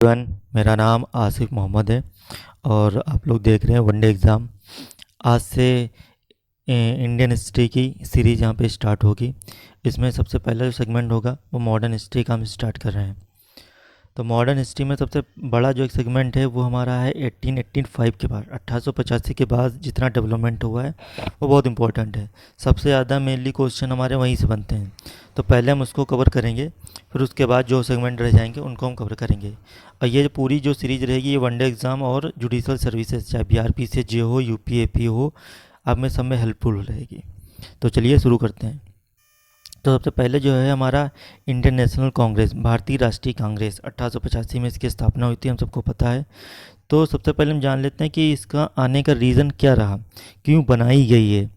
Everyone, मेरा नाम आसिफ मोहम्मद है और आप लोग देख रहे हैं वनडे एग्ज़ाम। आज से इंडियन हिस्ट्री की सीरीज़ यहाँ पे स्टार्ट होगी। इसमें सबसे पहला जो सेगमेंट होगा वो मॉडर्न हिस्ट्री का हम स्टार्ट कर रहे हैं। तो मॉडर्न हिस्ट्री में सबसे बड़ा जो एक सेगमेंट है वो हमारा है 1885 के बाद, 1885 के बाद जितना डेवलपमेंट हुआ है वो बहुत इंपॉर्टेंट है। सबसे ज़्यादा मेनली क्वेश्चन हमारे वहीं से बनते हैं, तो पहले हम उसको कवर करेंगे, फिर उसके बाद जो सेगमेंट रह जाएंगे उनको हम कवर करेंगे। और ये पूरी जो सीरीज़ रहेगी ये वनडे एग्ज़ाम और जुडिशल सर्विसेज, चाहे BRPCJ हो, UPAP हो, आप में सब में हेल्पफुल रहेगी। तो चलिए शुरू करते हैं। तो सबसे पहले जो है हमारा इंडियन नेशनल कांग्रेस, भारतीय राष्ट्रीय कांग्रेस, 1885 में इसकी स्थापना हुई थी, हम सबको पता है। तो सबसे पहले हम जान लेते हैं कि इसका आने का रीज़न क्या रहा, क्यों बनाई गई है।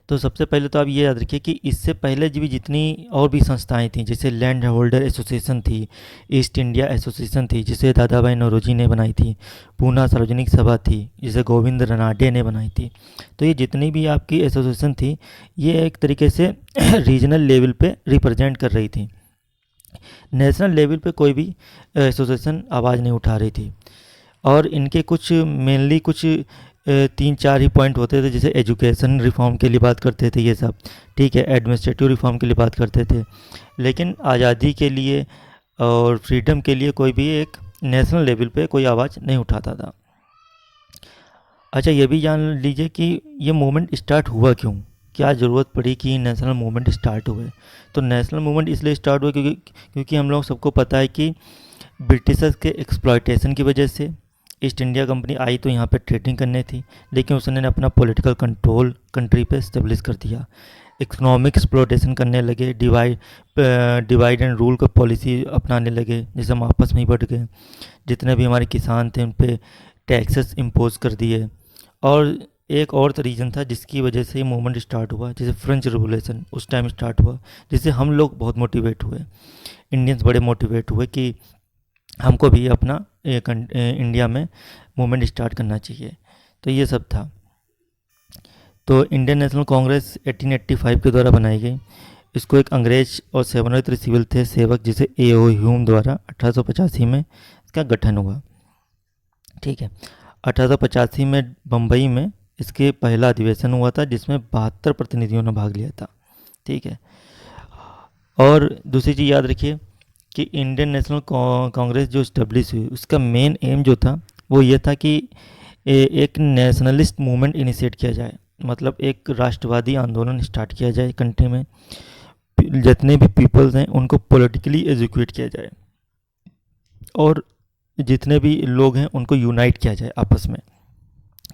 तो सबसे पहले तो आप ये याद रखिए कि इससे पहले भी जितनी और भी संस्थाएं थीं, जैसे लैंड होल्डर एसोसिएशन थी, ईस्ट इंडिया एसोसिएशन थी जिसे दादा भाई नौरोजी ने बनाई थी, पूना सार्वजनिक सभा थी जिसे गोविंद रनाडे ने बनाई थी। तो ये जितनी भी आपकी एसोसिएशन थी ये एक तरीके से रीजनल लेवल पे रिप्रेजेंट कर रही थी। नेशनल लेवल पे कोई भी एसोसिएशन आवाज़ नहीं उठा रही थी। और इनके कुछ मेनली कुछ 3-4 ही पॉइंट होते थे, जैसे एजुकेशन रिफॉर्म के लिए बात करते थे ये सब, ठीक है, एडमिनिस्ट्रेटिव रिफॉर्म के लिए बात करते थे, लेकिन आज़ादी के लिए और फ्रीडम के लिए कोई भी एक नेशनल लेवल पे कोई आवाज़ नहीं उठाता था। अच्छा, ये भी जान लीजिए कि ये मूवमेंट स्टार्ट हुआ क्यों, क्या ज़रूरत पड़ी कि नेशनल मूवमेंट स्टार्ट हुए। तो नेशनल मूवमेंट इसलिए स्टार्ट हुआ क्योंकि हम लोग सबको पता है कि ब्रिटिशर्स के एक्सप्लॉयटेशन की वजह से ईस्ट इंडिया कंपनी आई तो यहाँ पे ट्रेडिंग करने थी, लेकिन उसने अपना पॉलिटिकल कंट्रोल कंट्री पे इस्टेब्लिश कर दिया। इकोनॉमिक एक्सप्लॉयटेशन करने लगे, डिवाइड एंड रूल का पॉलिसी अपनाने लगे, जैसे हम आपस में ही बढ़ गए। जितने भी हमारे किसान थे उन पे टैक्सेस इम्पोज कर दिए। और एक और रीज़न था जिसकी वजह से ये मूवमेंट स्टार्ट हुआ, जैसे फ्रेंच रिवोल्यूशन उस टाइम स्टार्ट हुआ, जिससे हम लोग बहुत मोटिवेट हुए, इंडियंस बड़े मोटिवेट हुए कि हमको भी अपना इंडिया में मूवमेंट स्टार्ट करना चाहिए। तो ये सब था। तो इंडियन नेशनल कांग्रेस 1885 के द्वारा बनाई गई। इसको एक अंग्रेज और सेवानिवृत्त सिविल थे सेवक जिसे A.O. ह्यूम द्वारा 1885 में इसका गठन हुआ, ठीक है। 1885 में बम्बई में इसके पहला अधिवेशन हुआ था जिसमें 72 प्रतिनिधियों ने भाग लिया था, ठीक है। और दूसरी चीज़ याद रखिए कि इंडियन नेशनल कांग्रेस जो इस्टेब्लिश हुई उसका मेन एम जो था वो ये था कि एक नेशनलिस्ट मूवमेंट इनिशिएट किया जाए, मतलब एक राष्ट्रवादी आंदोलन स्टार्ट किया जाए कंट्री में। जितने भी पीपल्स हैं उनको पॉलिटिकली एजुकेट किया जाए और जितने भी लोग हैं उनको यूनाइट किया जाए आपस में।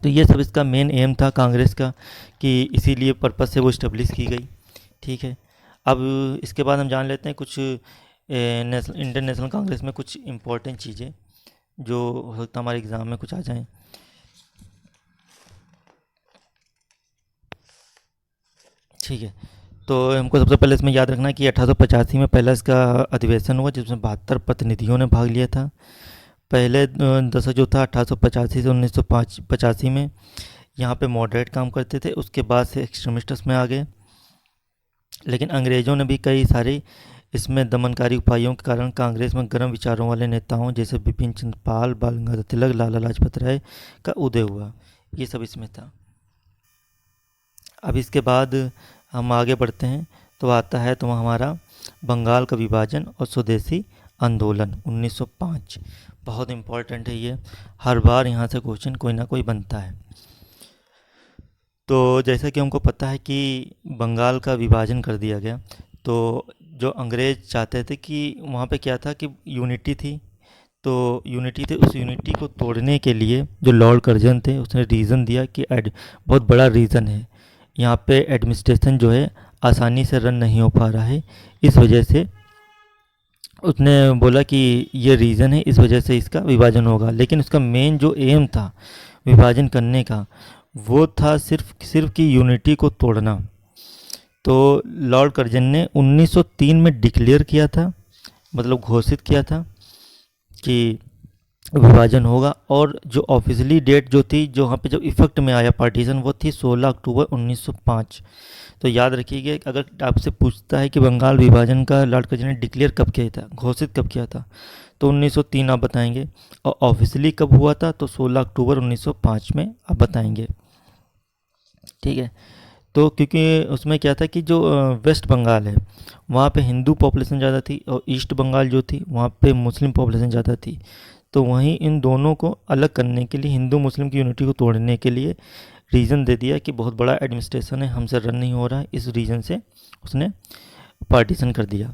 तो ये सब इसका मेन एम था कांग्रेस का, कि इसीलिए पर्पस से वो इस्टेब्लिश की गई, ठीक है। अब इसके बाद हम जान लेते हैं कुछ इंडियन नेशनल कांग्रेस में कुछ इम्पोर्टेंट चीज़ें जो हो सकता हमारे एग्ज़ाम में कुछ आ जाएं। ठीक है, तो हमको सबसे पहले इसमें याद रखना है कि 1885 में पहला इसका अधिवेशन हुआ जिसमें 72 प्रतिनिधियों ने भाग लिया था। पहले दशक जो था 1885 से 1985 में यहाँ पे मॉडरेट काम करते थे, उसके बाद से एक्सट्रीमिस्ट में आ गए। लेकिन अंग्रेज़ों ने भी कई सारे इसमें दमनकारी उपायों के कारण कांग्रेस में गर्म विचारों वाले नेताओं जैसे बिपिन चंद्र पाल, बाल गंगाधर तिलक, लाला लाजपत राय का उदय हुआ। ये सब इसमें था। अब इसके बाद हम आगे बढ़ते हैं तो आता है तो हमारा बंगाल का विभाजन और स्वदेशी आंदोलन 1905। बहुत इम्पोर्टेंट है ये, हर बार यहाँ से क्वेश्चन कोई ना कोई बनता है। तो जैसा कि हमको पता है कि बंगाल का विभाजन कर दिया गया, तो जो अंग्रेज़ चाहते थे कि वहाँ पे क्या था कि यूनिटी थी, तो यूनिटी थे, उस यूनिटी को तोड़ने के लिए जो लॉर्ड कर्जन थे उसने रीज़न दिया कि बहुत बड़ा रीज़न है, यहाँ पे एडमिनिस्ट्रेशन जो है आसानी से रन नहीं हो पा रहा है, इस वजह से उसने बोला कि ये रीज़न है, इस वजह से इसका विभाजन होगा। लेकिन उसका मेन जो एम था विभाजन करने का वो था सिर्फ की यूनिटी को तोड़ना। तो लॉर्ड कर्जन ने 1903 में डिक्लेयर किया था, मतलब घोषित किया था कि विभाजन होगा, और जो ऑफिशियली डेट जो थी, जो वहाँ पे जो इफ़ेक्ट में आया पार्टीशन, वो थी 16 अक्टूबर 1905। तो याद रखिएगा, अगर आपसे पूछता है कि बंगाल विभाजन का लॉर्ड कर्जन ने डिक्लेयर कब किया था, घोषित कब किया था, तो 1903 आप बताएंगे। और ऑफिशियली कब हुआ था, तो 16 अक्टूबर 1905 में आप बताएंगे। ठीक है। तो क्योंकि उसमें क्या था कि जो वेस्ट बंगाल है वहाँ पे हिंदू पॉपुलेशन ज़्यादा थी, और ईस्ट बंगाल जो थी वहाँ पे मुस्लिम पॉपुलेशन ज़्यादा थी। तो वहीं इन दोनों को अलग करने के लिए, हिंदू मुस्लिम की यूनिटी को तोड़ने के लिए रीज़न दे दिया कि बहुत बड़ा एडमिनिस्ट्रेशन है, हमसे रन नहीं हो रहा है, इस रीज़न से उसने पार्टीशन कर दिया।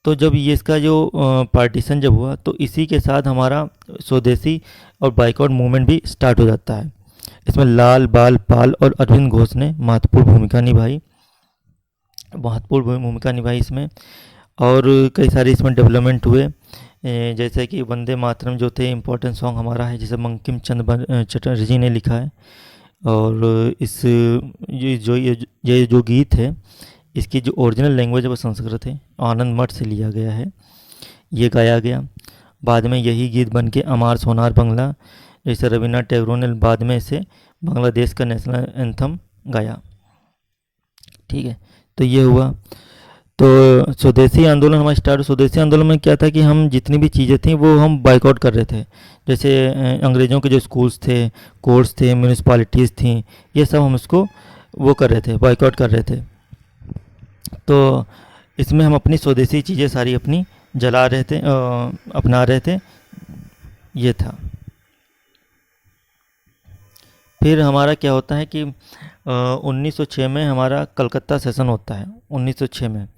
तो जब ये इसका जो पार्टीशन जब हुआ, तो इसी के साथ हमारा स्वदेशी और बाइकआउट मूवमेंट भी स्टार्ट हो जाता है। इसमें लाल बाल पाल और अरविंद घोष ने महत्वपूर्ण भूमिका निभाई इसमें। और कई सारे इसमें डेवलपमेंट हुए, जैसे कि वंदे मातरम जो थे इम्पोर्टेंट सॉन्ग हमारा है, जिसे बंकिम चंद्र चटर्जी ने लिखा है। और इस ये जो गीत है, इसकी जो ओरिजिनल लैंग्वेज है वो संस्कृत है, आनंद मठ से लिया गया है, ये गाया गया। बाद में यही गीत बन के अमार सोनार बंगला, जैसे रविन्द्रनाथ टैगोर ने बाद में इसे बांग्लादेश का नेशनल एंथम गाया। ठीक है, तो ये हुआ। तो स्वदेशी आंदोलन हमारा स्टार्ट। स्वदेशी आंदोलन में क्या था कि हम जितनी भी चीज़ें थी वो हम बाइकआउट कर रहे थे। जैसे अंग्रेज़ों के जो स्कूल्स थे, कोर्ट्स थे, म्यूनिसपालिटीज़ थी, ये सब हम इसको वो कर रहे थे, बाइकआउट कर रहे थे। तो इसमें हम अपनी स्वदेशी चीज़ें सारी अपनी जला रहे थे, अपना रहे थे, ये था। फिर हमारा क्या होता है कि 1906 में हमारा कलकत्ता सेशन होता है। 1906 में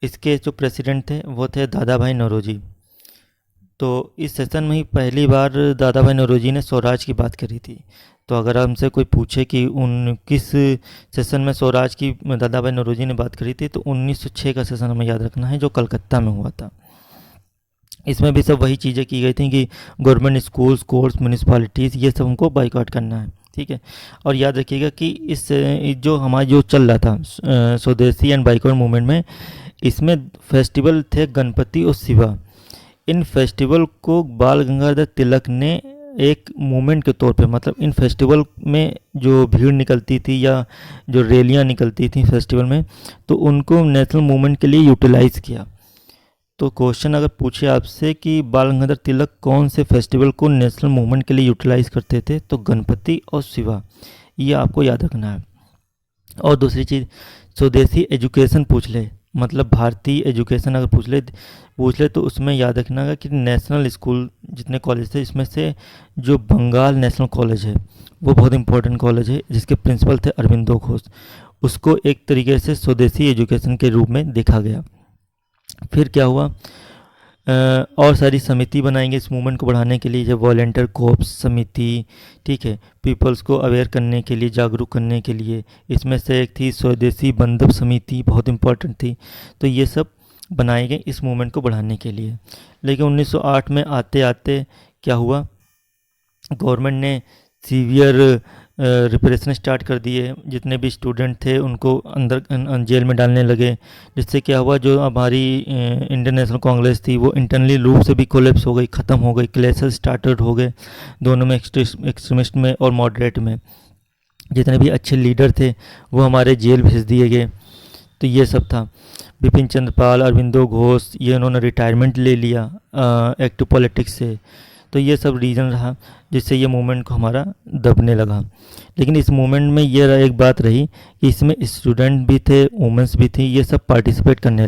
इसके जो प्रेसिडेंट थे वो थे दादा भाई नौरोजी। तो इस सेशन में ही पहली बार दादा भाई नौरोजी ने स्वराज की बात करी थी। तो अगर हमसे कोई पूछे कि उन किस सेशन में स्वराज की दादा भाई नौरोजी ने बात करी थी, तो 1906 का सेशन हमें याद रखना है, जो कलकत्ता में हुआ था। इसमें भी सब वही चीज़ें की गई थी कि गवर्नमेंट स्कूल्स, कोर्ट्स, म्यूनिसपालिटीज़, ये सब हमको बाइकआउट करना है। ठीक है। और याद रखिएगा कि इस जो हमारा जो चल रहा था स्वदेशी एंड बाइकआउट मूवमेंट में, इसमें फेस्टिवल थे गणपति और शिवा। इन फेस्टिवल को बाल गंगाधर तिलक ने एक मूवमेंट के तौर पे, मतलब इन फेस्टिवल में जो भीड़ निकलती थी या जो रैलियां निकलती थी फेस्टिवल में, तो उनको नेशनल मूवमेंट के लिए यूटिलाइज़ किया। तो क्वेश्चन अगर पूछे आपसे कि बाल गंगाधर तिलक कौन से फेस्टिवल को नेशनल मूवमेंट के लिए यूटिलाइज़ करते थे, तो गणपति और शिवा, ये आपको याद रखना है। और दूसरी चीज़, स्वदेशी एजुकेशन पूछ ले, मतलब भारतीय एजुकेशन अगर पूछ ले तो उसमें याद रखना है कि नेशनल स्कूल जितने कॉलेज थे, इसमें से जो बंगाल नेशनल कॉलेज है वो बहुत इंपॉर्टेंट कॉलेज है, जिसके प्रिंसिपल थे अरविंदो घोष। उसको एक तरीके से स्वदेशी एजुकेशन के रूप में देखा गया। फिर क्या हुआ, और सारी समिति बनाएंगे इस मूवमेंट को बढ़ाने के लिए, जब वॉलेंटियर कोर्प्स समिति, ठीक है, पीपल्स को अवेयर करने के लिए, जागरूक करने के लिए। इसमें से एक थी स्वदेशी बंधु समिति, बहुत इंपॉर्टेंट थी। तो ये सब बनाए गए इस मूवमेंट को बढ़ाने के लिए। लेकिन 1908 में आते आते क्या हुआ, गवर्नमेंट ने सीवियर रिप्रेशन स्टार्ट कर दिए। जितने भी स्टूडेंट थे उनको अंदर जेल में डालने लगे, जिससे क्या हुआ, जो हमारी इंडियन नेशनल कांग्रेस थी वो इंटरनली रूप से भी कोलैप्स हो गई, ख़त्म हो गई। क्लैशेस स्टार्टेड हो गए दोनों में, एक्सट्रीमिस्ट में और मॉडरेट में। जितने भी अच्छे लीडर थे वो हमारे जेल भेज दिए गए। तो ये सब था। बिपिन चंद्र पाल, अरविंदो घोष, ये उन्होंने रिटायरमेंट ले लिया एक्टिव पॉलिटिक्स से। तो ये सब रीज़न रहा जिससे ये मूवमेंट को हमारा दबने लगा। लेकिन इस मूवमेंट में ये एक बात रही कि इसमें स्टूडेंट भी थे, वुमेंस भी थी, ये सब पार्टिसिपेट करने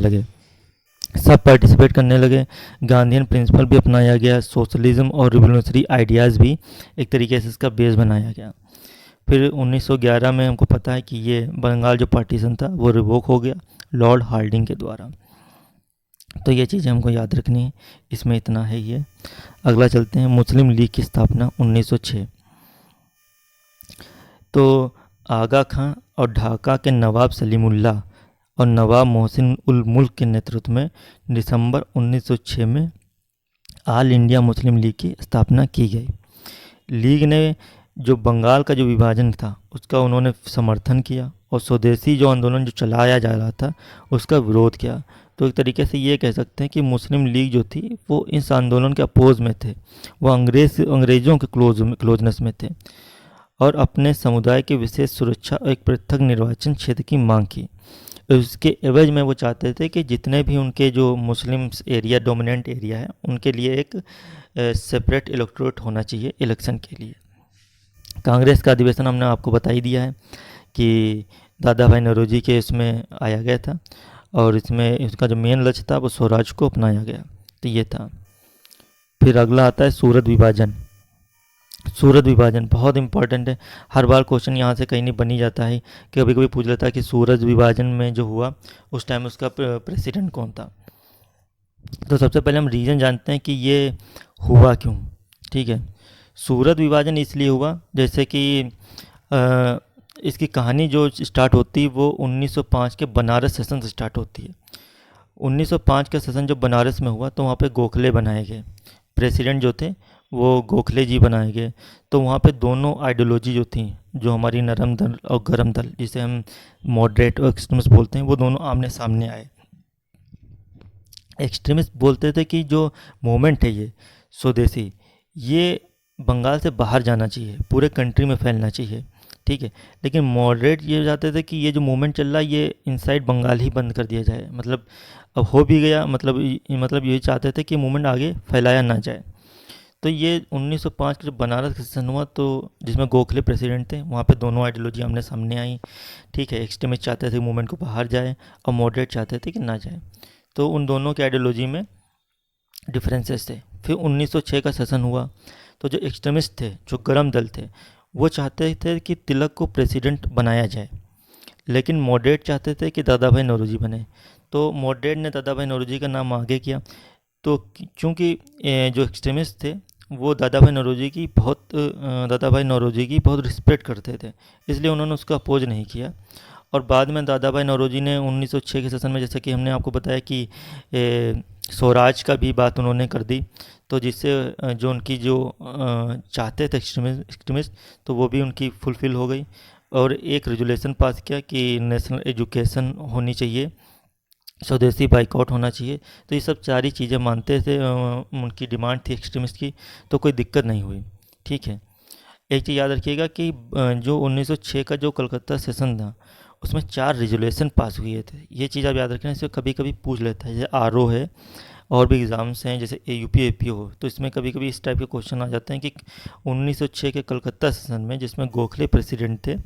लगे। गांधीयन प्रिंसिपल भी अपनाया गया, सोशलिज्म और रिवोल्यूशनरी आइडियाज़ भी एक तरीके से इसका बेस बनाया गया। फिर 1911 में हमको पता है कि ये बंगाल जो पार्टीशन था वो रिवोक हो गया लॉर्ड हार्डिंग के द्वारा। तो ये चीज़ें हमको याद रखनी है, इसमें इतना है ये। अगला चलते हैं, मुस्लिम लीग की स्थापना 1906। तो आगा खां और ढाका के नवाब सलीमुल्लाह और नवाब मोहसिन उल मुल्क के नेतृत्व में दिसंबर 1906 में ऑल इंडिया मुस्लिम लीग की स्थापना की गई। लीग ने जो बंगाल का जो विभाजन था उसका उन्होंने समर्थन किया, और स्वदेशी जो आंदोलन जो चलाया जा रहा था उसका विरोध किया। तो एक तरीके से ये कह सकते हैं कि मुस्लिम लीग जो थी वो इस आंदोलन के अपोज में थे, वो अंग्रेज़ों के क्लोजनेस में थे, और अपने समुदाय की विशेष सुरक्षा और एक पृथक निर्वाचन क्षेत्र की मांग की। उसके एवज में वो चाहते थे कि जितने भी उनके जो मुस्लिम्स एरिया डोमिनेंट एरिया है उनके लिए एक सेपरेट इलेक्टोरेट होना चाहिए इलेक्शन के लिए। कांग्रेस का अधिवेशन हमने आपको बता ही दिया है कि दादा भाई नौरोजी के इसमें आया गया था और इसमें इसका जो मेन लक्ष्य था वो स्वराज को अपनाया गया। तो ये था। फिर अगला आता है सूरत विभाजन। सूरत विभाजन बहुत इंपॉर्टेंट है। हर बार क्वेश्चन यहाँ से कहीं नहीं बनी जाता है कि कभी कभी पूछ लेता है कि सूरत विभाजन में जो हुआ उस टाइम उसका प्रेसिडेंट कौन था। तो सबसे पहले हम रीज़न जानते हैं कि ये हुआ क्यों। ठीक है, सूरत विभाजन इसलिए हुआ जैसे कि इसकी कहानी जो स्टार्ट होती है वो 1905 के बनारस सेशन से स्टार्ट होती है। 1905 का सेशन जब बनारस में हुआ तो वहाँ पे गोखले बनाए गए, प्रेसिडेंट जो थे वो गोखले जी बनाए गए। तो वहाँ पे दोनों आइडियोलॉजी जो थी, जो हमारी नरम दल और गरम दल जिसे हम मॉडरेट और एक्सट्रीमिस्ट बोलते हैं, वो दोनों आमने सामने आए। एक्सट्रीमिस्ट बोलते थे कि जो मूवमेंट है ये स्वदेशी, ये बंगाल से बाहर जाना चाहिए, पूरे कंट्री में फैलना चाहिए। ठीक है, लेकिन मॉडरेट ये चाहते थे कि ये जो मूवमेंट चल रहा है ये इनसाइड बंगाल ही बंद कर दिया जाए। मतलब अब हो भी गया, मतलब यही चाहते थे कि मूवमेंट आगे फैलाया ना जाए। तो ये 1905 का जब बनारस का सेशन हुआ तो जिसमें गोखले प्रेसिडेंट थे, वहाँ पे दोनों आइडियोलॉजी आमने सामने आई। ठीक है, एक्सट्रीमिस्ट चाहते थे मूवमेंट को बाहर जाए और मॉडरेट चाहते थे कि ना जाए। तो उन दोनों के आइडियोलॉजी में डिफरेंसेस थे। फिर 1906 का सेशन हुआ तो जो एक्सट्रीमिस्ट थे, जो गरम दल थे, वो चाहते थे कि तिलक को प्रेसिडेंट बनाया जाए, लेकिन मॉडरेट चाहते थे कि दादा भाई नौरोजी बने। तो मॉडरेट ने दादा भाई नौरोजी का नाम आगे किया। तो चूँकि जो एक्सट्रीमिस्ट थे वो दादा भाई नौरोजी की बहुत रिस्पेक्ट करते थे, इसलिए उन्होंने उसका अपोज नहीं किया। और बाद में दादा भाई नौरोजी ने 1906 के सेशन में, जैसा कि हमने आपको बताया कि स्वराज का भी बात उन्होंने कर दी, तो जिससे जो उनकी जो चाहते थे एक्सट्रीमिस्ट, तो वो भी उनकी फुलफ़िल हो गई। और एक रेजुलेशन पास किया कि नेशनल एजुकेशन होनी चाहिए, स्वदेशी बाइकआउट होना चाहिए। तो ये सब सारी चीज़ें मानते थे, उनकी डिमांड थी एक्सट्रीमिस्ट की, तो कोई दिक्कत नहीं हुई। ठीक है, एक चीज़ याद रखिएगा कि जो 1906 का जो कलकत्ता सेशन था उसमें 4 रेजुलेशन पास हुए थे। ये चीज़ आप याद रखना, इसे कभी कभी पूछ लेता है। जैसे आरओ है और भी एग्ज़ाम्स हैं, जैसे AUP APO हो, तो इसमें कभी कभी इस टाइप के क्वेश्चन आ जाते हैं कि 1906 के कलकत्ता सेशन में जिसमें गोखले प्रेसिडेंट थे,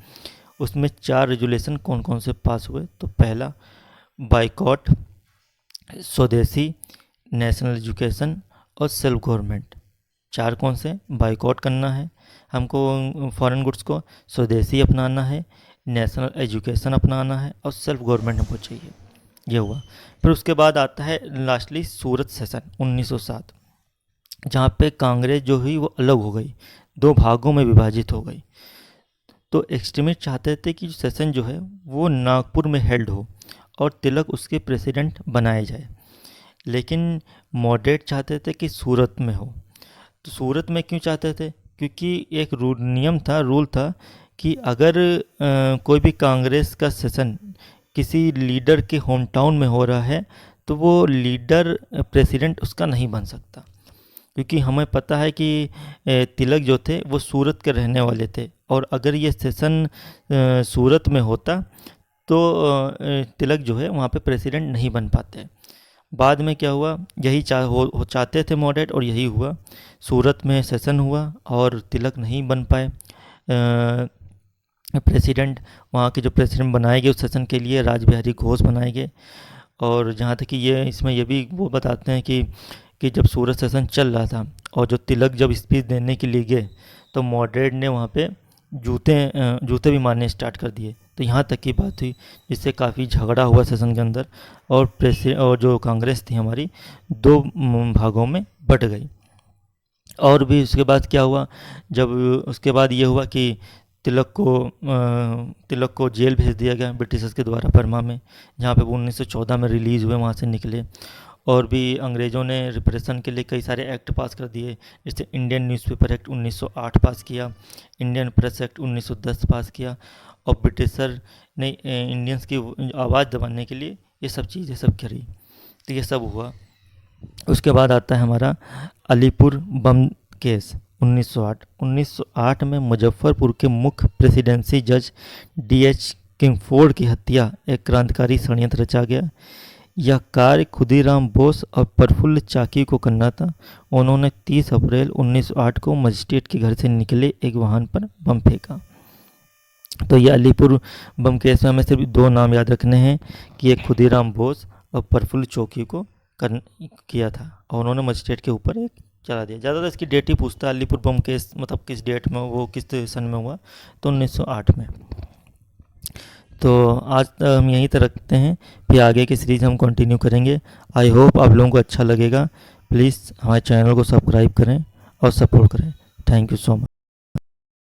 उसमें 4 रेजुलेशन कौन कौन से पास हुए। तो पहला बाइकॉट, स्वदेशी, नेशनल एजुकेशन और सेल्फ गवर्नमेंट। 4 कौन से? बाइकआउट करना है हमको फॉरेन गुड्स को, स्वदेशी अपनाना है, नेशनल एजुकेशन अपनाना है और सेल्फ गवर्नमेंट हमको चाहिए। ये हुआ। फिर उसके बाद आता है लास्टली सूरत सेशन 1907, जहाँ पे कांग्रेस जो हुई वो अलग हो गई, 2 भागों में विभाजित हो गई। तो एक्सट्रीमिस्ट चाहते थे कि सेशन जो है वो नागपुर में हेल्ड हो और तिलक उसके प्रेसिडेंट बनाए जाए, लेकिन मॉडरेट चाहते थे कि सूरत में हो। तो सूरत में क्यों चाहते थे? क्योंकि एक रूल था कि अगर कोई भी कांग्रेस का सेशन किसी लीडर के होम टाउन में हो रहा है तो वो लीडर प्रेसिडेंट उसका नहीं बन सकता, क्योंकि हमें पता है कि तिलक जो थे वो सूरत के रहने वाले थे, और अगर ये सेशन सूरत में होता तो तिलक जो है वहाँ पे प्रेसिडेंट नहीं बन पाते। बाद में क्या हुआ, यही चाहते थे मॉडरेट और यही हुआ। सूरत में सेशन हुआ और तिलक नहीं बन पाए प्रेसिडेंट। वहाँ के जो प्रेसिडेंट बनाए गए उस सेशन के लिए राजबिहारी घोष बनाए गए। और जहाँ तक कि इसमें ये भी वो बताते हैं कि जब सूरत सेशन चल रहा था और जो तिलक जब स्पीच देने के लिए गए तो मॉडरेट ने वहाँ पे जूते भी मारने स्टार्ट कर दिए। तो यहाँ तक की बात हुई, जिससे काफ़ी झगड़ा हुआ सेशन के अंदर, और जो कांग्रेस थी हमारी 2 भागों में बट गई। और भी उसके बाद क्या हुआ, जब उसके बाद ये हुआ कि तिलक को जेल भेज दिया गया ब्रिटिशर्स के द्वारा बर्मा में, जहाँ पे वो 1914 में रिलीज़ हुए, वहाँ से निकले। और भी अंग्रेज़ों ने रिप्रेशन के लिए कई सारे एक्ट पास कर दिए, जैसे इंडियन न्यूज़पेपर एक्ट 1908 पास किया, इंडियन प्रेस एक्ट 1910 पास किया, और ब्रिटिशर ने इंडियंस की आवाज़ दबाने के लिए ये सब चीज़ें सब करी। तो ये सब हुआ। उसके बाद आता है हमारा अलीपुर बम केस 1908। 1908 में मुजफ्फरपुर के मुख्य प्रेसिडेंसी जज DH किंग फोर्ड की हत्या एक क्रांतिकारी षड्यंत्र रचा गया। यह कार्य खुदीराम बोस और प्रफुल्ल चाकी को करना था। उन्होंने 30 अप्रैल 1908 को मजिस्ट्रेट के घर से निकले एक वाहन पर बम फेंका। तो ये अलीपुर बम केस में हमें सिर्फ 2 नाम याद रखने हैं कि एक खुदीराम बोस और प्रफुल्ल चौकी को किया था, और उन्होंने मजिस्ट्रेट के ऊपर एक चला दिया। ज़्यादातर इसकी डेट ही पूछता है, अलीपुर बम केस मतलब किस डेट में, वो किस सन में हुआ, तो 1908 में। तो आज हम यहीं तक रखते हैं, फिर आगे की सीरीज़ हम कंटिन्यू करेंगे। आई होप आप लोगों को अच्छा लगेगा। प्लीज़ हमारे चैनल को सब्सक्राइब करें और सपोर्ट करें। Thank you so much.